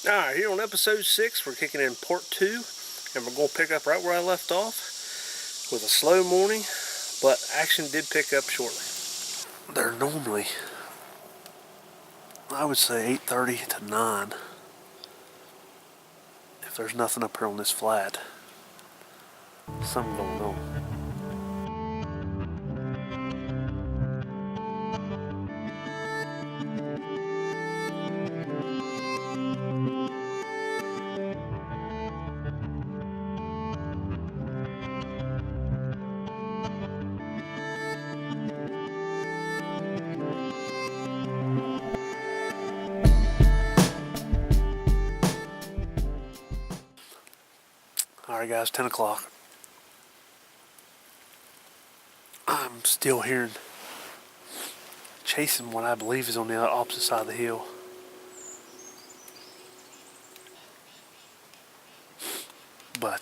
Alright, here on episode 6, we're kicking in part 2, and we're going to pick up right where I left off with a slow morning, but action did pick up shortly. They're normally, I would say 8:30 to 9, if there's nothing up here on this flat. Something going on. Alright guys, 10 o'clock. I'm still hearing, chasing what I believe is on the opposite side of the hill. But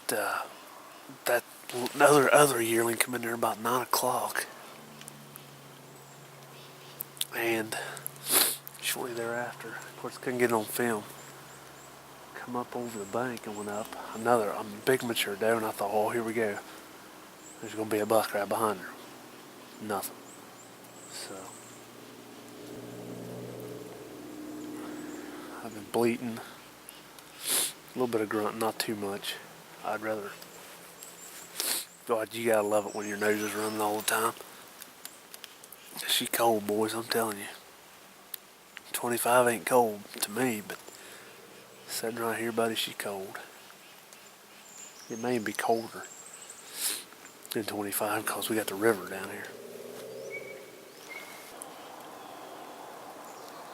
that other yearling come in there about 9 o'clock. And shortly thereafter, of course couldn't get it on film, come up over the bank and went up another big mature doe, and I thought, oh, here we go. There's going to be a buck right behind her. Nothing. So I've been bleating, a little bit of grunting, not too much. I'd rather, God, you gotta love it when your nose is running all the time. She cold, boys, I'm telling you. 25 ain't cold to me, but sitting right here, buddy, she cold. It may be colder than 25 because we got the river down here.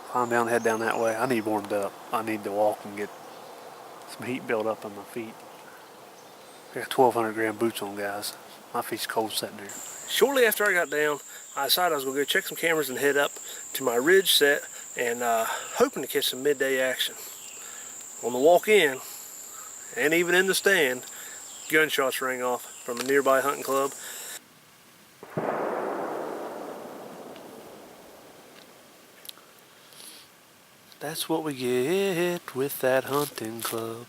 Climb down, head down that way. I need warmed up. I need to walk and get some heat built up on my feet. I got 1,200 gram boots on, guys. My feet's cold sitting there. Shortly after I got down, I decided I was going to go check some cameras and head up to my ridge set and hoping to catch some midday action. On the walk in, and even in the stand, gunshots rang off from a nearby hunting club. That's what we get with that hunting club.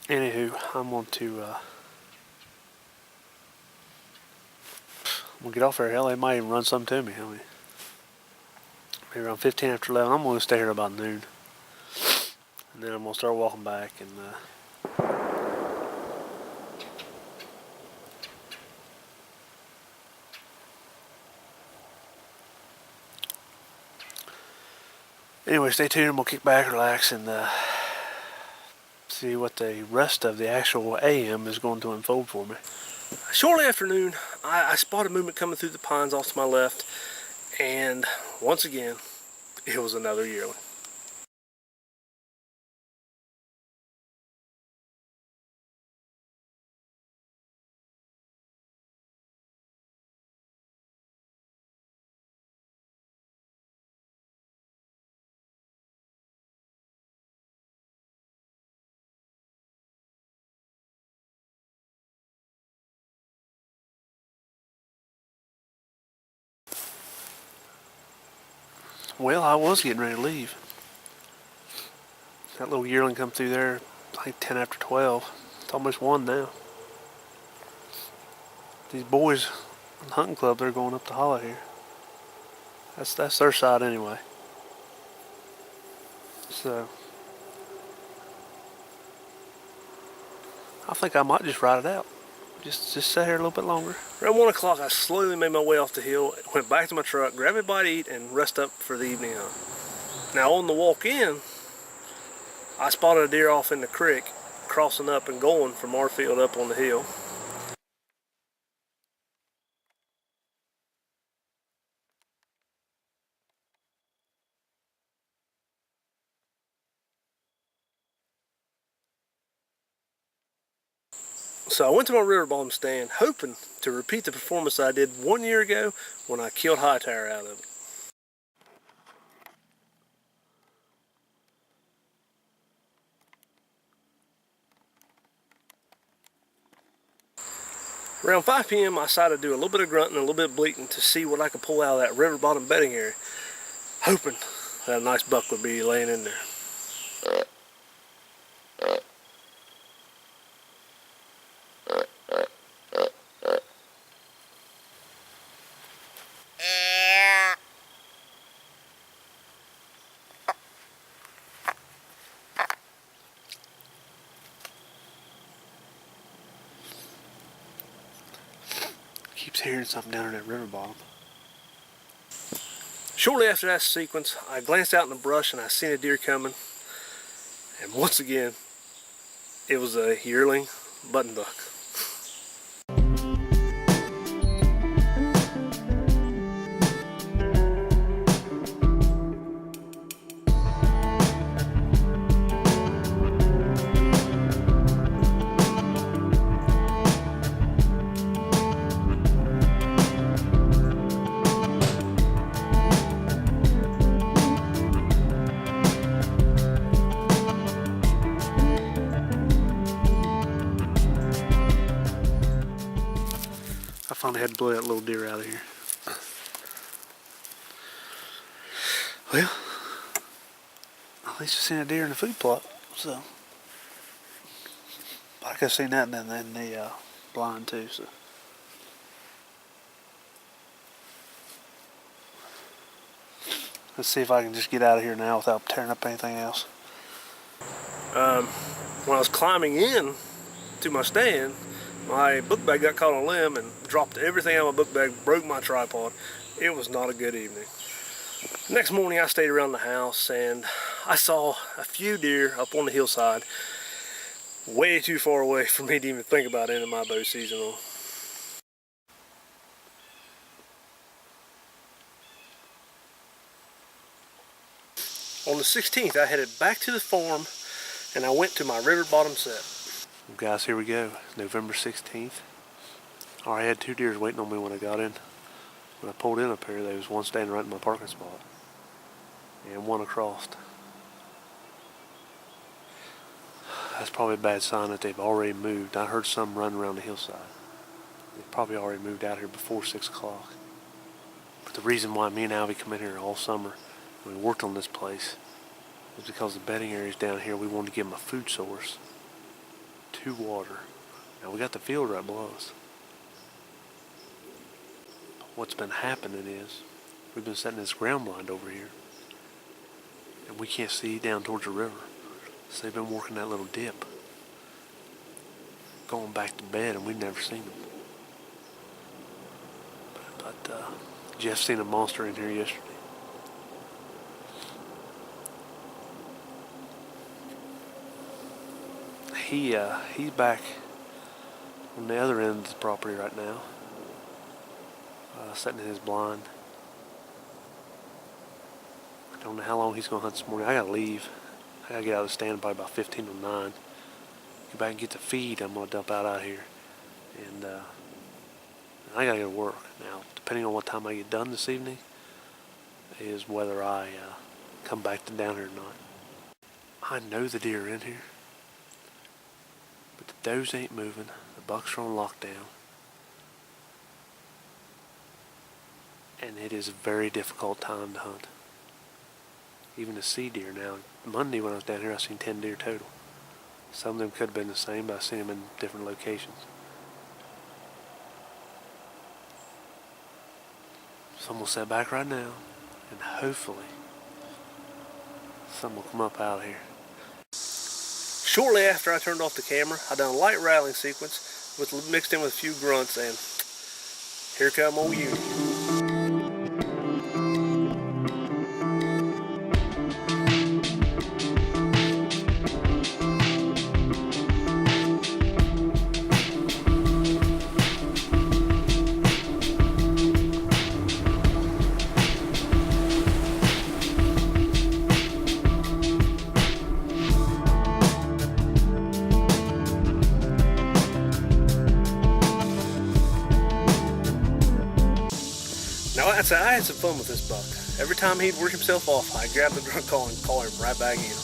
Anywho, I'm going to get off there. Hell, they might even run some to me. I mean, maybe around 15 after 11. I'm going to stay here about noon. And then I'm going to start walking back. And anyway, stay tuned. I'm going to kick back, relax, and see what the rest of the actual AM is going to unfold for me. Shortly after noon, I spotted movement coming through the pines off to my left, and once again, it was another yearling. Well, I was getting ready to leave. That little yearling come through there like 10 after 12. It's almost 1 now. These boys in the hunting club, they're going up the hollow here. That's their side anyway. So I think I might just ride it out. Just sit here a little bit longer. Around 1 o'clock, I slowly made my way off the hill, went back to my truck, grabbed a bite to eat, and rest up for the evening hunt. Now on the walk in, I spotted a deer off in the creek, crossing up and going from our field up on the hill. So I went to my river bottom stand, hoping to repeat the performance I did 1 year ago when I killed Hightower out of it. Around 5 p.m. I decided to do a little bit of grunting and a little bit of bleating to see what I could pull out of that river bottom bedding area, hoping that a nice buck would be laying in there. keeps hearing something down in that river bottom. Shortly after that sequence, I glanced out in the brush and I seen a deer coming. And once again, it was a yearling button buck. I finally had to blow that little deer out of here. Well, at least I seen a deer in the food plot, so. I could have seen that in the blind too, so. Let's see if I can just get out of here now without tearing up anything else. When I was climbing in to my stand, my book bag got caught on a limb and dropped everything out of my book bag, broke my tripod. It was not a good evening. Next morning I stayed around the house and I saw a few deer up on the hillside, way too far away for me to even think about ending my bow season on. On the 16th I headed back to the farm and I went to my river bottom set. Well, guys, here we go, November 16th. I had 2 deers waiting on me when I got in. When I pulled in up here, there was one standing right in my parking spot and one across. That's probably a bad sign that they've already moved. I heard some run around the hillside. They've probably already moved out here before 6 o'clock. But the reason why me and Albie come in here all summer and we worked on this place is because the bedding areas down here, we wanted to give them a food source to water. Now we got the field right below us. What's been happening is we've been setting this ground blind over here and we can't see down towards the river. So they've been working that little dip, going back to bed, and we've never seen them. But Jeff seen a monster in here yesterday. He's back on the other end of the property right now, sitting in his blind. I don't know how long he's gonna hunt this morning. I gotta leave. I gotta get out of the stand by about 15 to 9. Get back and get the feed I'm gonna dump out here, and I gotta go to work now. Depending on what time I get done this evening, is whether I come back to down here or not. I know the deer are in here. But the does ain't moving, the bucks are on lockdown, and it is a very difficult time to hunt. Even to see deer now. Monday when I was down here I seen 10 deer total. Some of them could have been the same, but I seen them in different locations. So I'm going to sit back right now, and hopefully something will come up out of here. Shortly after I turned off the camera, I done a light rattling sequence mixed in with a few grunts, and here come old Uni. Now, I had some fun with this buck. Every time he'd work himself off, I'd grab the grunt call and call him right back in.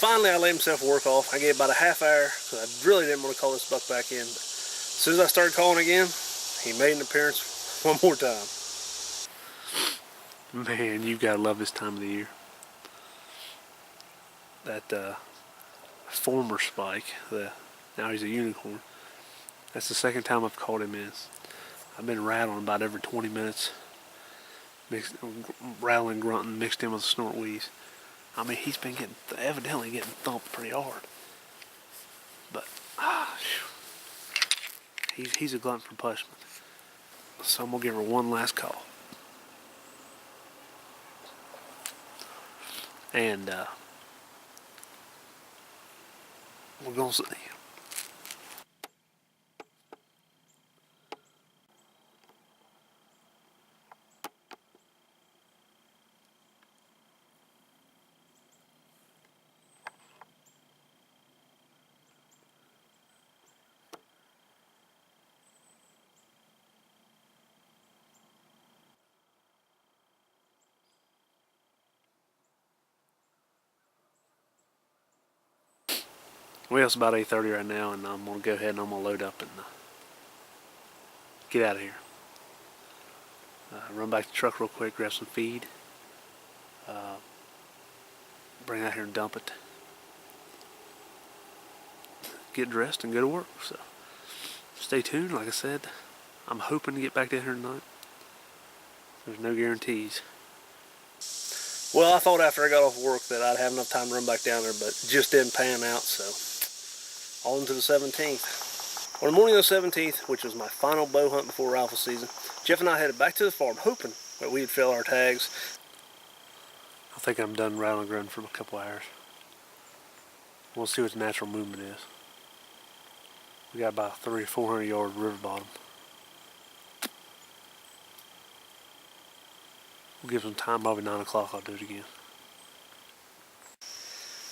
finally I let himself work off. I gave about a half hour because I really didn't want to call this buck back in. But as soon as I started calling again, he made an appearance one more time. Man, you gotta love this time of the year. That former Spike, now he's a unicorn. That's the second time I've called him in. I've been rattling about every 20 minutes. Rattling, grunting, mixed in with a snort wheeze. I mean, he's been evidently getting thumped pretty hard. But he's a glutton for punishment. So I'm gonna give her one last call. And we're gonna see. Well, it's about 8:30 right now, and I'm gonna go ahead and I'm gonna load up and get out of here. Run back to the truck real quick, grab some feed, bring it out here and dump it, get dressed and go to work. So stay tuned. Like I said, I'm hoping to get back down here tonight. There's no guarantees. Well, I thought after I got off work that I'd have enough time to run back down there, but it just didn't pan out, so on to the 17th. On the morning of the 17th, which was my final bow hunt before rifle season, Jeff and I headed back to the farm, hoping that we'd fill our tags. I think I'm done rattling grunting for a couple hours. We'll see what the natural movement is. We got about 300 or 400 yard river bottom. We'll give some time, probably 9 o'clock I'll do it again.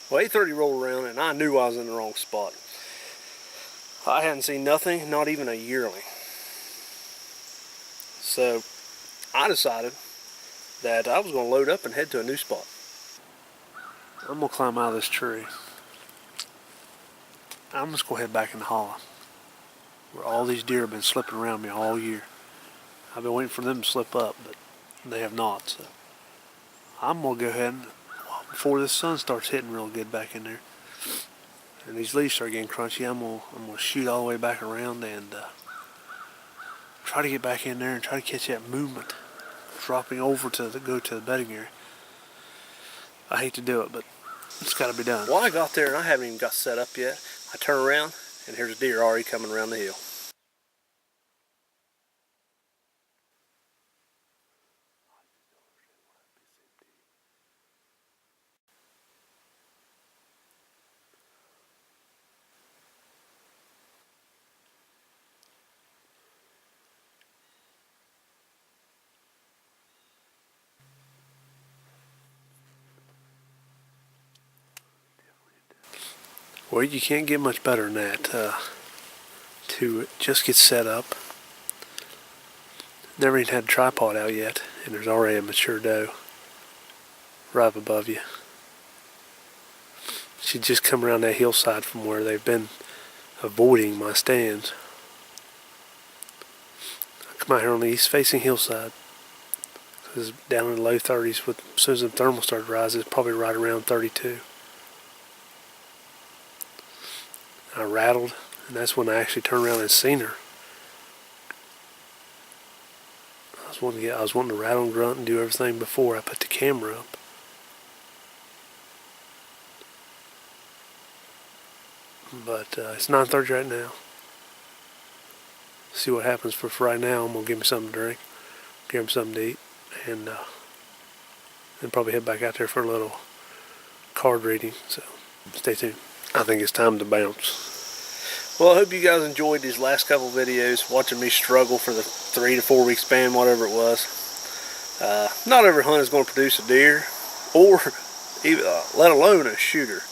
Well, 8:30 rolled around and I knew I was in the wrong spot. I hadn't seen nothing, not even a yearling. So I decided that I was going to load up and head to a new spot. I'm going to climb out of this tree. I'm just going to head back in the hollow, where all these deer have been slipping around me all year. I've been waiting for them to slip up, but they have not. So I'm going to go ahead and, before the sun starts hitting real good back in there, and these leaves start getting crunchy, I'm gonna shoot all the way back around and try to get back in there and try to catch that movement dropping over to go to the bedding area. I hate to do it, but it's got to be done. Well, I got there and I haven't even got set up yet. I turn around and here's a deer already coming around the hill. Well, you can't get much better than that to just get set up. Never even had a tripod out yet, and there's already a mature doe right up above you. She just come around that hillside from where they've been avoiding my stands. I come out here on the east-facing hillside. It's down in the low 30s. As soon as the thermal started rising, it's probably right around 32. I rattled, and that's when I actually turned around and seen her. I was wanting to rattle and grunt and do everything before I put the camera up. But it's 9:30 right now. See what happens. For right now, I'm gonna give me something to drink, give him something to eat, and then probably head back out there for a little card reading. So stay tuned. I think it's time to bounce. Well, I hope you guys enjoyed these last couple videos, watching me struggle for the 3 to 4 week span, whatever it was. Not every hunt is going to produce a deer, or even, let alone a shooter.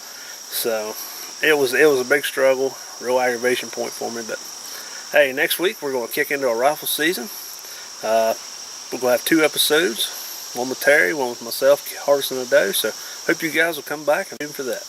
So it was a big struggle, real aggravation point for me. But hey, next week we're going to kick into a rifle season. We're going to have 2 episodes, one with Terry, one with myself harvesting a doe. So hope you guys will come back and tune for that.